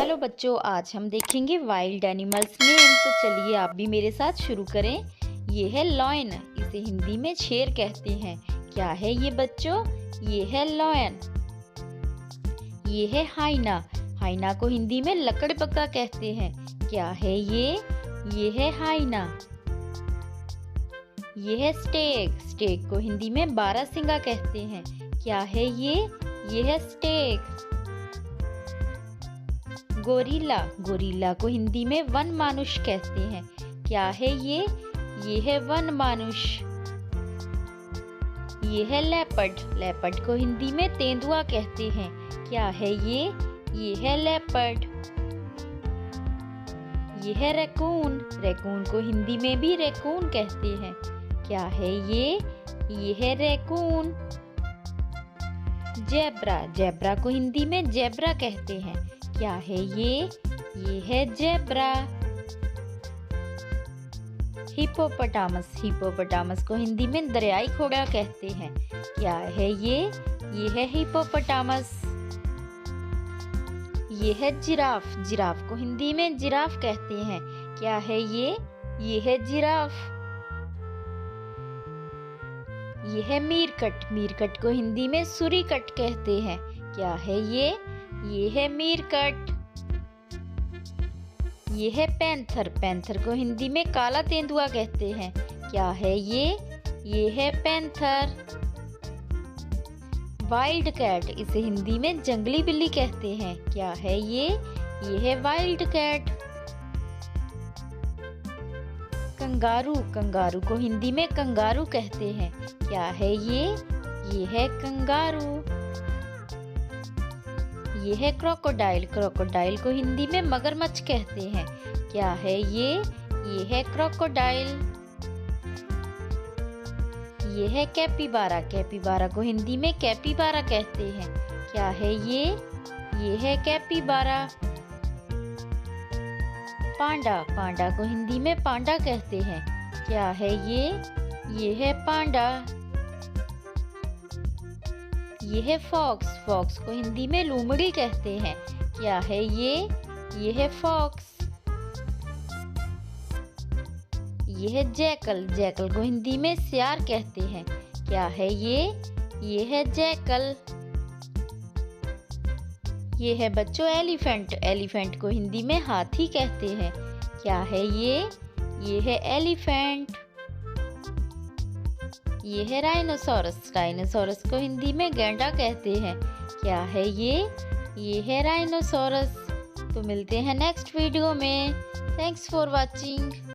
Hello बच्चों, आज हम देखेंगे वाइल्ड एनिमल्स नेम। तो चलिए आप भी मेरे साथ शुरू करें। ये है लॉयन, इसे हिंदी में शेर कहते हैं। क्या है ये बच्चों? ये है लॉयन। ये है हाइना, हाइना को हिंदी में लकड़बग्गा कहते हैं। क्या है ये? ये है हाइना। ये है स्टेग, स्टेग को हिंदी में बारहसिंगा कहते हैं। क्या है ये? ये है स्टेग। गोरिल्ला, गोरिल्ला को हिंदी में वन मानुष कहते हैं। क्या है ये? ये है वन मानुष। ये है लेपर्ड, लेपर्ड को हिंदी में तेंदुआ कहते हैं। क्या है ये? ये है लेपर्ड। ये है रैकून, रैकून को हिंदी में भी रैकून कहते हैं। क्या है ये? ये है रैकून। जेब्रा, जेब्रा को हिंदी में जेब्रा कहते हैं। क्या है ये? ये है जेब्रा। हिप्पोपोटामस, हिप्पोपोटामस को हिंदी में दरियाई घोड़ा कहते हैं। क्या है ये? ये है हिप्पोपोटामस। ये है जिराफ, जिराफ को हिंदी में जिराफ कहते हैं। क्या है ये? ये है जिराफ। ये है मीरकट, मीरकट को हिंदी में सुरीकट कहते हैं। क्या है ये? ये है मीरकट। ये है पैंथर, पैंथर को हिंदी में काला तेंदुआ कहते हैं। क्या है ये? ये है पैंथर। वाइल्ड कैट, इसे हिंदी में जंगली बिल्ली कहते हैं। क्या है ये? ये है वाइल्ड कैट। कंगारू, कंगारू को हिंदी में कंगारू कहते हैं। क्या है ये? ये है कंगारू। ये है क्रोकोडाइल, क्रोकोडाइल को हिंदी में मगरमच्छ कहते हैं। क्या है ये? ये है क्रोकोडाइल। ये है कैपिबारा, कैपिबारा को हिंदी में कैपिबारा कहते हैं। क्या है ये? ये है कैपिबारा। पांडा, पांडा को हिंदी में पांडा कहते हैं। क्या है ये? ये है पांडा। ये है फॉक्स, फॉक्स को हिंदी में लोमड़ी कहते हैं। क्या है ये? ये है फॉक्स। ये है जैकल, जैकल को हिंदी में सियार कहते हैं। क्या है ये? ये है जैकल। ये है बच्चों एलिफेंट, एलिफेंट को हिंदी में हाथी कहते हैं। क्या है ये? ये है एलिफेंट। ये है राइनोसोरस, राइनोसोरस को हिंदी में गैंडा कहते हैं। क्या है ये? ये है राइनोसोरस। तो मिलते हैं नेक्स्ट वीडियो में। Thanks for watching.